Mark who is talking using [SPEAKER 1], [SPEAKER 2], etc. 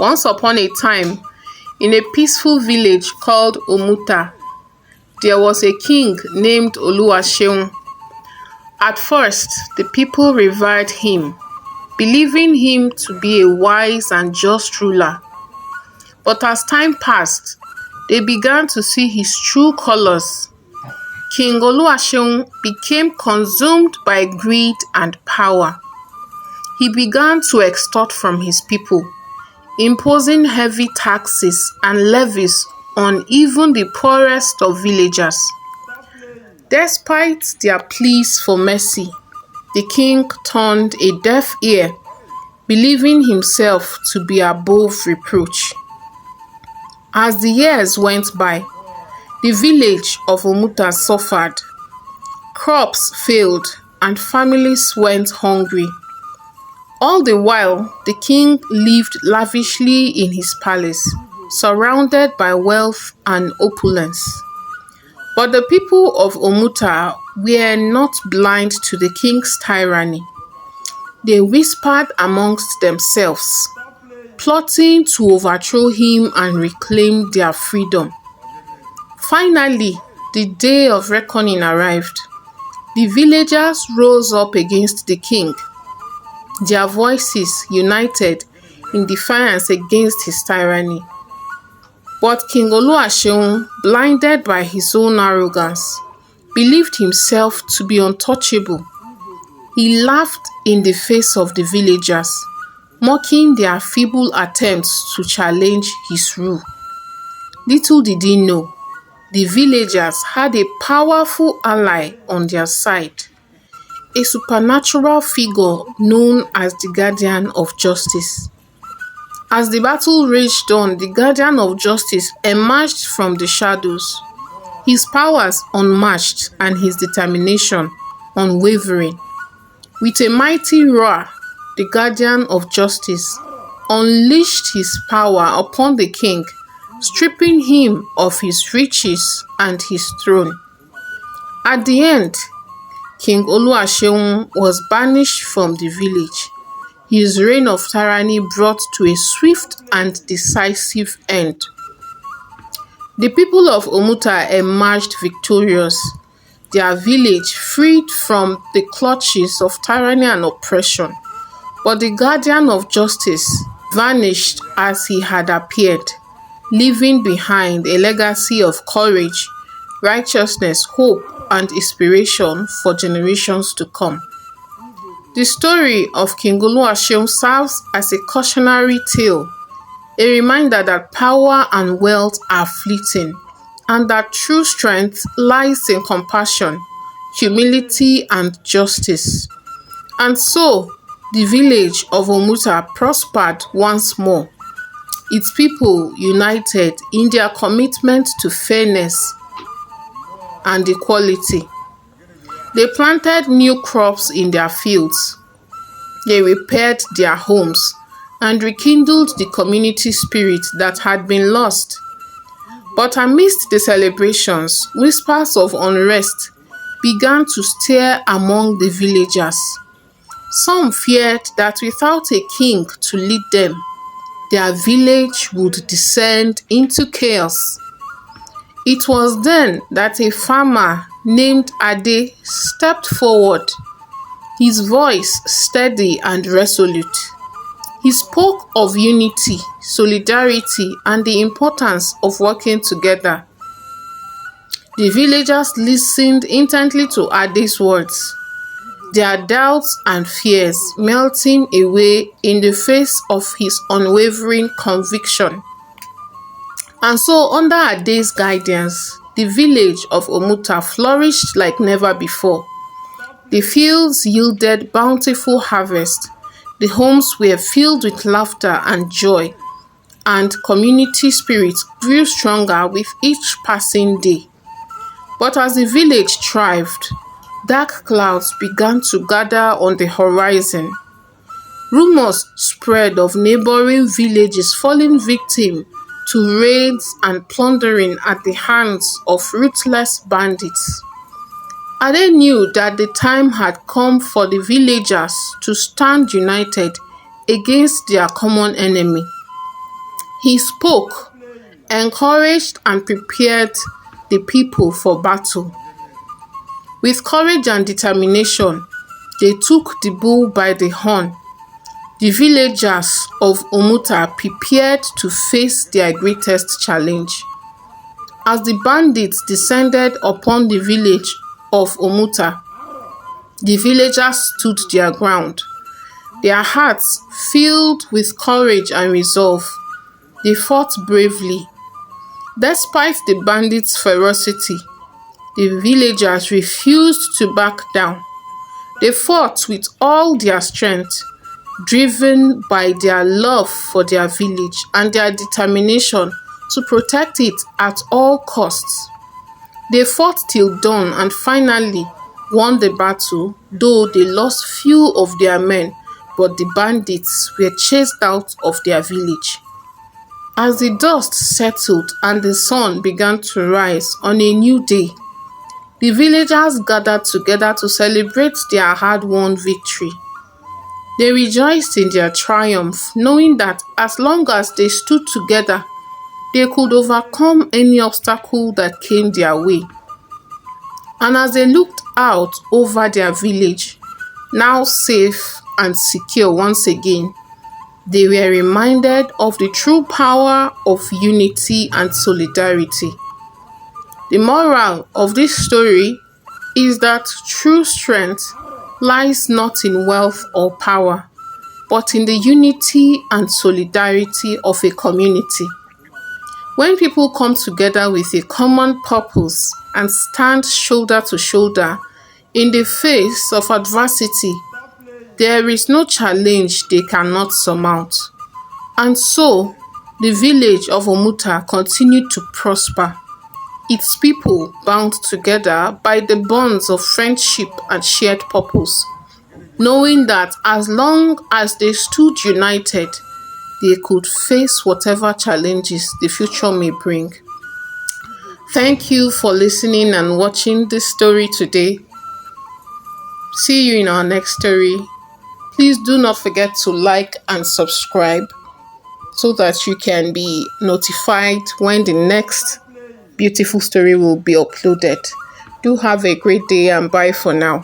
[SPEAKER 1] Once upon a time, in a peaceful village called Omuta, there was a king named Oluwaseun. At first, the people revered him, believing him to be a wise and just ruler. But as time passed, they began to see his true colors. King Oluwaseun became consumed by greed and power. He began to extort from his people, imposing heavy taxes and levies on even the poorest of villagers. Despite their pleas for mercy, the king turned a deaf ear, believing himself to be above reproach. As the years went by, the village of Omuta suffered. Crops failed and families went hungry. All the while, the king lived lavishly in his palace, surrounded by wealth and opulence. But the people of Omuta were not blind to the king's tyranny. They whispered amongst themselves, plotting to overthrow him and reclaim their freedom. Finally, the day of reckoning arrived. The villagers rose up against the king, their voices united in defiance against his tyranny. But King Oluwaseun, blinded by his own arrogance, believed himself to be untouchable. He laughed in the face of the villagers, mocking their feeble attempts to challenge his rule. Little did he know, the villagers had a powerful ally on their side, a supernatural figure known as the Guardian of Justice. As the battle raged on, the Guardian of Justice emerged from the shadows, his powers unmatched and his determination unwavering. With a mighty roar, the Guardian of Justice unleashed his power upon the king, stripping him of his riches and his throne. At the end, King Oluwaseun was banished from the village. His reign of tyranny brought to a swift and decisive end. The people of Omuta emerged victorious, their village freed from the clutches of tyranny and oppression. But the Guardian of Justice vanished as he had appeared, leaving behind a legacy of courage, righteousness, hope, and inspiration for generations to come. The story of King Oluwaseun serves as a cautionary tale, a reminder that power and wealth are fleeting, and that true strength lies in compassion, humility, and justice. And so, the village of Omuta prospered once more, its people united in their commitment to fairness and equality. They planted new crops in their fields. They repaired their homes and rekindled the community spirit that had been lost. But amidst the celebrations, whispers of unrest began to stir among the villagers. Some feared that without a king to lead them, their village would descend into chaos. It was then that a farmer named Ade stepped forward, his voice steady and resolute. He spoke of unity, solidarity, and the importance of working together. The villagers listened intently to Ade's words, their doubts and fears melting away in the face of his unwavering conviction. And so, under Ade's guidance, the village of Omuta flourished like never before. The fields yielded bountiful harvest, the homes were filled with laughter and joy, and community spirit grew stronger with each passing day. But as the village thrived, dark clouds began to gather on the horizon. Rumors spread of neighboring villages falling victim to raids and plundering at the hands of ruthless bandits. Ade knew that the time had come for the villagers to stand united against their common enemy. He spoke, encouraged, and prepared the people for battle. With courage and determination, they took the bull by the horn. The villagers of Omuta prepared to face their greatest challenge. As the bandits descended upon the village of Omuta, the villagers stood their ground, their hearts filled with courage and resolve. They fought bravely. Despite the bandits' ferocity, the villagers refused to back down. They fought with all their strength, driven by their love for their village and their determination to protect it at all costs. They fought till dawn and finally won the battle, though they lost few of their men, but the bandits were chased out of their village. As the dust settled and the sun began to rise on a new day, the villagers gathered together to celebrate their hard-won victory. They rejoiced in their triumph, knowing that as long as they stood together, they could overcome any obstacle that came their way. And as they looked out over their village, now safe and secure once again, they were reminded of the true power of unity and solidarity. The moral of this story is that true strength lies not in wealth or power, but in the unity and solidarity of a community. When people come together with a common purpose and stand shoulder to shoulder in the face of adversity, there is no challenge they cannot surmount. And so, the village of Omuta continued to prosper, its people bound together by the bonds of friendship and shared purpose, knowing that as long as they stood united, they could face whatever challenges the future may bring. Thank you for listening and watching this story today. See you in our next story. Please do not forget to like and subscribe so that you can be notified when the next beautiful story will be uploaded. Do have a great day and bye for now.